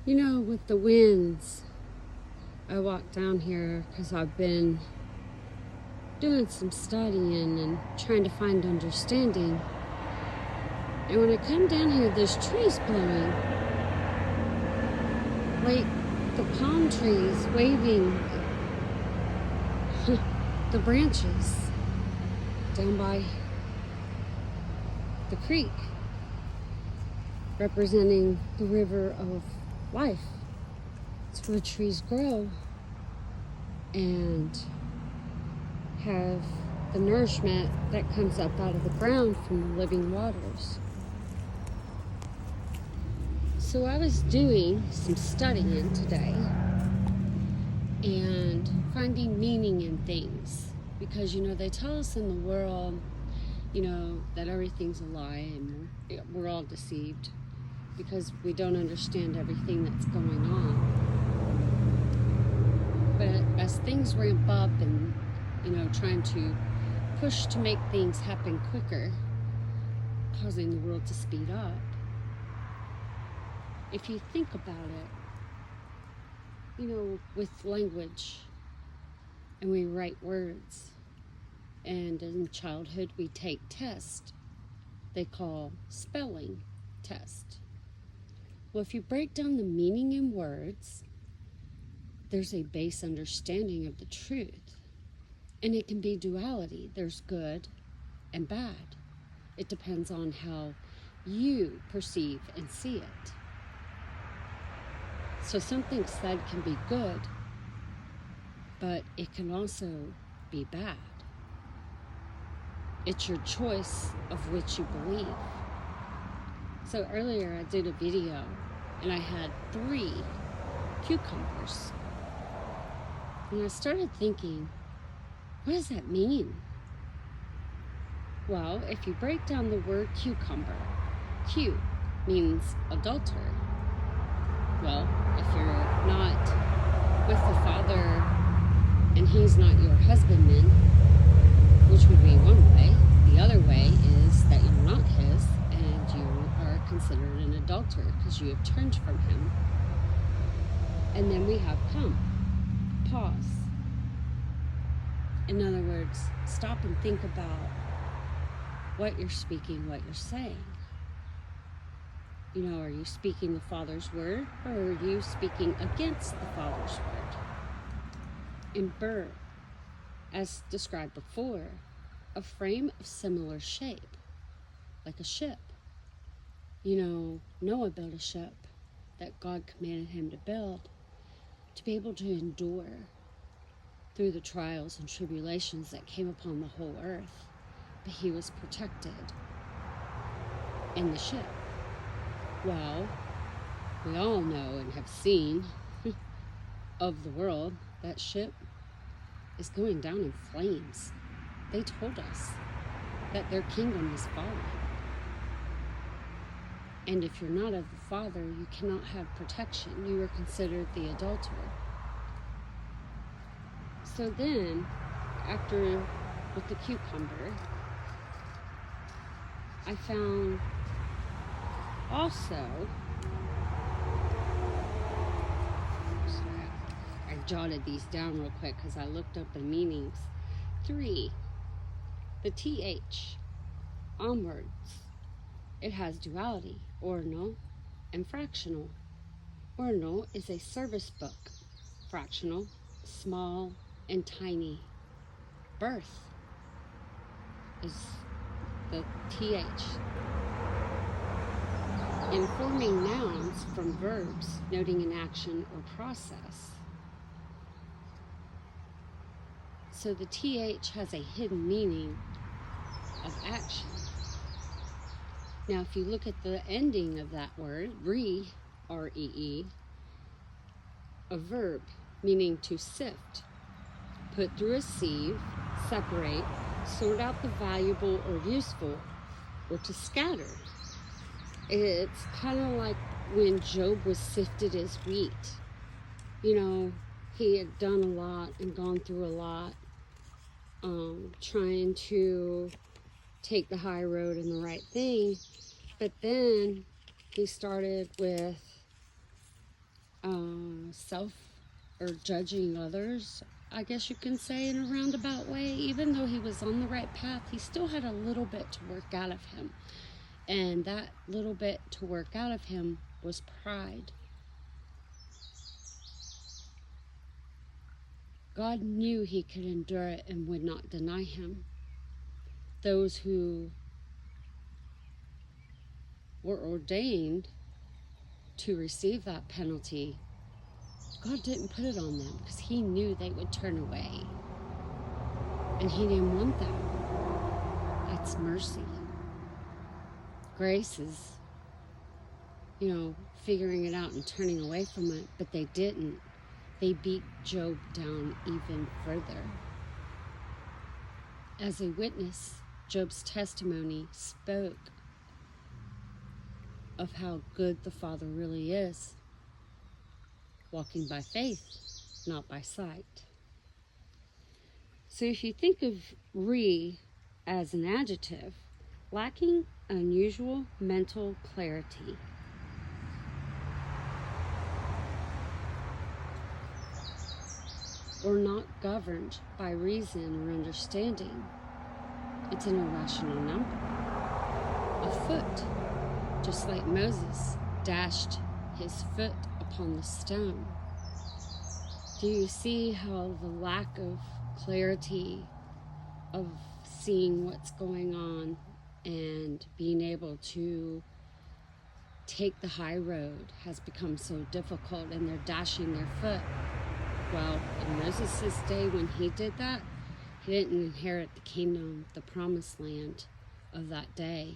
You know, with the winds, I walked down here because I've been doing some studying and trying to find understanding. And when I come down here, there's trees blowing. Like the palm trees waving the branches down by the creek, representing the river of life. It's where trees grow and have the nourishment that comes up out of the ground from the living waters. So I was doing some studying today and finding meaning in things, because they tell us in the world that everything's a lie and we're all deceived because we don't understand everything that's going on. But as things ramp up and trying to push to make things happen quicker, causing the world to speed up, if you think about it, with language, and we write words, and in childhood we take tests they call spelling test. Well, if you break down the meaning in words, there's a base understanding of the truth. And it can be duality. There's good and bad. It depends on how you perceive and see it. So something said can be good, but it can also be bad. It's your choice of which you believe. So earlier I did a video and I had 3 cucumbers. And I started thinking, what does that mean? Well, if you break down the word cucumber, Q means adulterer. Well, if you're not with the Father and He's not your husbandman, which would be one way. The other way is that you're not His and you are considered an adulterer because you have turned from Him. And then we have come. Pause. In other words, stop and think about what you're speaking, what you're saying. Are you speaking the Father's word, or are you speaking against the Father's word? In bird, as described before, a frame of similar shape, like a ship. Noah built a ship that God commanded him to build to be able to endure through the trials and tribulations that came upon the whole earth. But he was protected in the ship. Well, we all know and have seen of the world, that ship is going down in flames. They told us that their kingdom is falling. And if you're not of the Father, you cannot have protection. You are considered the adulterer. So then, after with the cucumber, I found also, I jotted these down real quick because I looked up the meanings. 3, the TH, onwards. It has duality, ordinal and fractional. Ordinal is a service book. Fractional, small and tiny. Birth is the TH. Informing nouns from verbs, noting an action or process. So the TH has a hidden meaning of action. Now, if you look at the ending of that word, re, R-E-E, a verb meaning to sift, put through a sieve, separate, sort out the valuable or useful, or to scatter. It's kind of like when Job was sifted as wheat. He had done a lot and gone through a lot, trying to take the high road and the right thing. But then he started with self or judging others, I guess you can say, in a roundabout way. Even though he was on the right path, he still had a little bit to work out of him. And that little bit to work out of him was pride. God knew he could endure it and would not deny him. Those who were ordained to receive that penalty, God didn't put it on them because he knew they would turn away. And he didn't want that. That's mercy. Grace is, figuring it out and turning away from it, but they didn't. They beat Job down even further. As a witness, Job's testimony spoke of how good the Father really is, walking by faith, not by sight. So if you think of re as an adjective, lacking unusual mental clarity. Or not governed by reason or understanding. It's an irrational number. Afoot, just like Moses dashed his foot upon the stone. Do you see how the lack of clarity of seeing what's going on and being able to take the high road has become so difficult, and they're dashing their foot? Well, in Moses' day, when he did that, he didn't inherit the kingdom, the promised land of that day.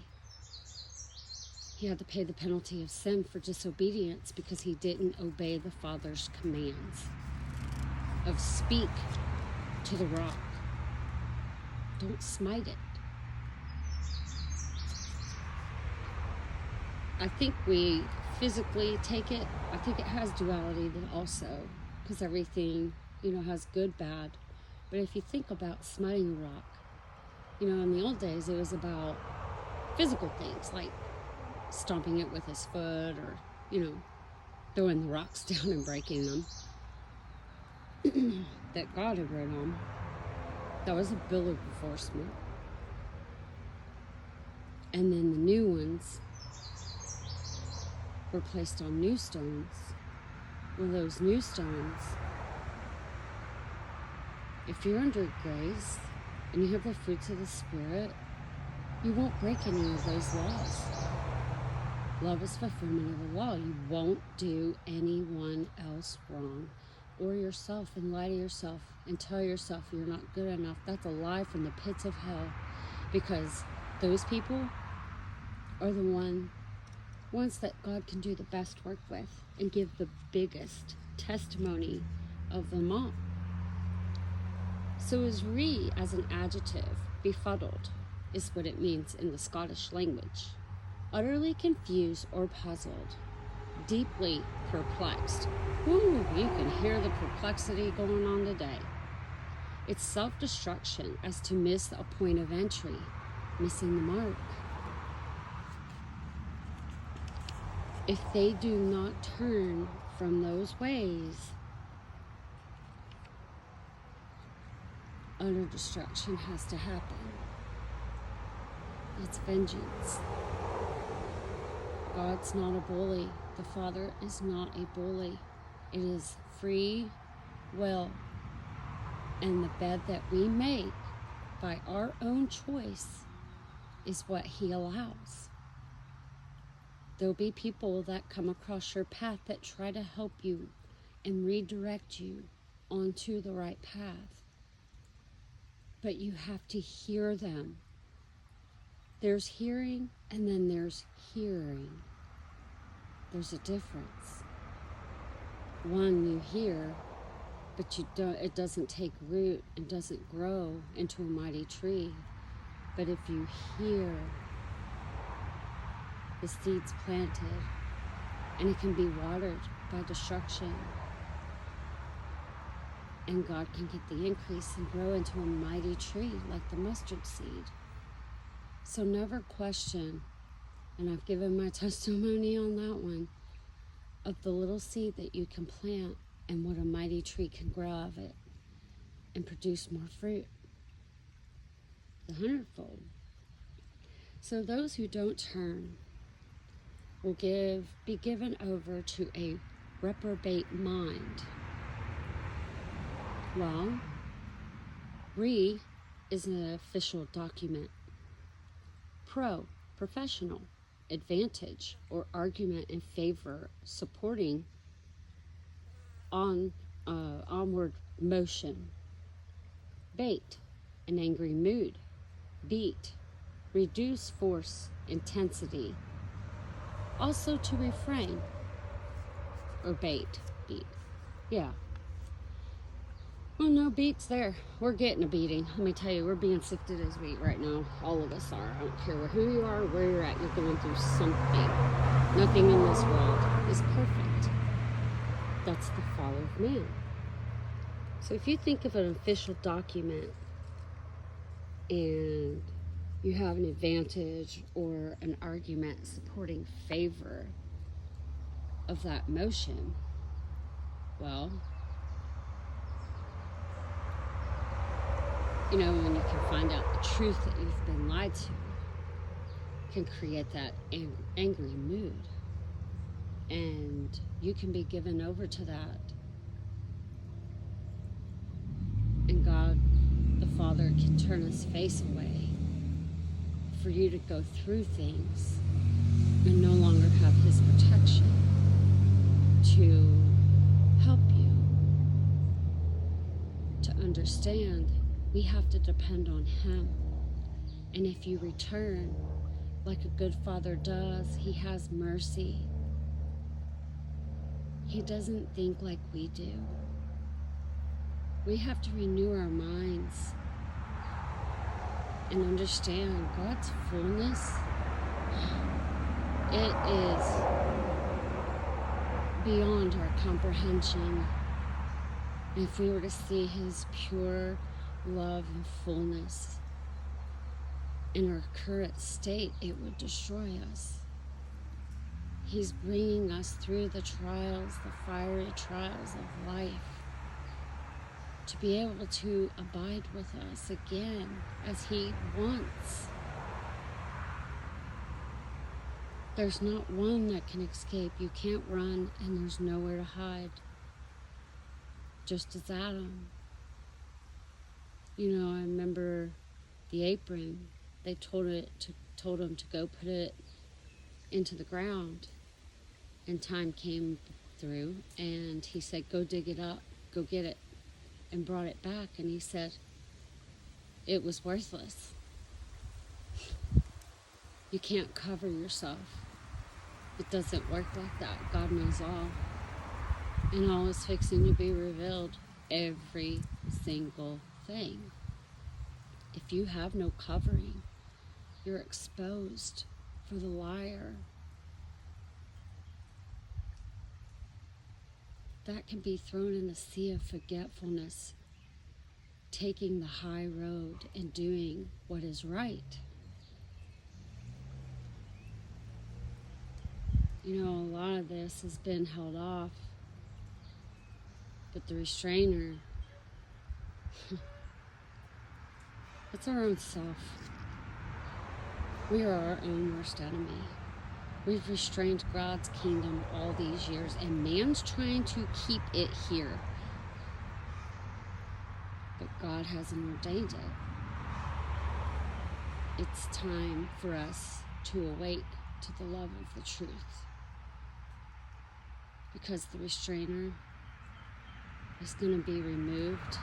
He had to pay the penalty of sin for disobedience because he didn't obey the Father's commands of speak to the rock. Don't smite it. I think we physically take it. I think it has duality also, because everything, has good, bad. But if you think about smiting a rock, in the old days, it was about physical things, like stomping it with his foot or, throwing the rocks down and breaking them that God had wrote on. That was a bill of divorcement. And then the new ones were placed on new stones. Well, those new stones, if you're under grace and you have the fruits of the Spirit, you won't break any of those laws. Love is fulfillment of the law. You won't do anyone else wrong or yourself and lie to yourself and tell yourself you're not good enough. That's a lie from the pits of hell, because those people are the ones that God can do the best work with and give the biggest testimony of them all. So is re as an adjective, befuddled, is what it means in the Scottish language. Utterly confused or puzzled, deeply perplexed. Ooh, you can hear the perplexity going on today. It's self-destruction as to miss a point of entry, missing the mark. If they do not turn from those ways, utter destruction has to happen. It's vengeance. God's not a bully. The Father is not a bully. It is free will. And the bed that we make by our own choice is what He allows. There'll be people that come across your path that try to help you and redirect you onto the right path. But you have to hear them. There's hearing and then there's hearing. There's a difference. One you hear, but it doesn't take root and doesn't grow into a mighty tree. But if you hear, the seed's planted, and it can be watered by destruction, and God can get the increase and grow into a mighty tree like the mustard seed. So never question, and I've given my testimony on that one, of of the little seed that you can plant and what a mighty tree can grow of it and produce more fruit, the hundredfold. So those who don't turn will be given over to a reprobate mind. Well, re is an official document. Pro, professional, advantage, or argument in favor, supporting onward motion. Bait, an angry mood. Beat, reduce force, intensity. Also to refrain, or beat. Yeah. Well, no beats there. We're getting a beating. Let me tell you, we're being sifted as wheat right now. All of us are. I don't care who you are or where you're at. You're going through something. Nothing in this world is perfect. That's the fall of man. So if you think of an official document and you have an advantage or an argument supporting favor of that motion, well, you know, when you can find out the truth that you've been lied to, can create that angry mood. And you can be given over to that. And God, the Father, can turn his face away for you to go through things and no longer have his protection to help you to understand we have to depend on him. And if you return like a good father does, he has mercy. He doesn't think like we do. We have to renew our minds and understand God's fullness. It is beyond our comprehension. If we were to see his pure love and fullness in our current state, it would destroy us. He's bringing us through the trials, the fiery trials of life, to be able to abide with us again as he wants. There's not one that can escape. You can't run, and there's nowhere to hide. Just as Adam. You know, I remember the apron. They told him to go put it into the ground. And time came through, and he said, go dig it up, go get it, and brought it back. And he said, it was worthless. You can't cover yourself. It doesn't work like that. God knows all. And all is fixing to be revealed. Every single thing. If you have no covering, you're exposed for the liar. That can be thrown in a sea of forgetfulness, taking the high road and doing what is right. You know, a lot of this has been held off, but the restrainer, it's our own self. We are our own worst enemy. We've restrained God's kingdom all these years, and man's trying to keep it here. But God hasn't ordained it. It's time for us to awake to the love of the truth. Because the restrainer is going to be removed,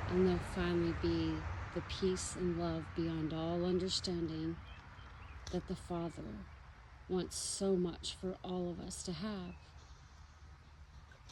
and there'll finally be the peace and love beyond all understanding that the Father wants so much for all of us to have.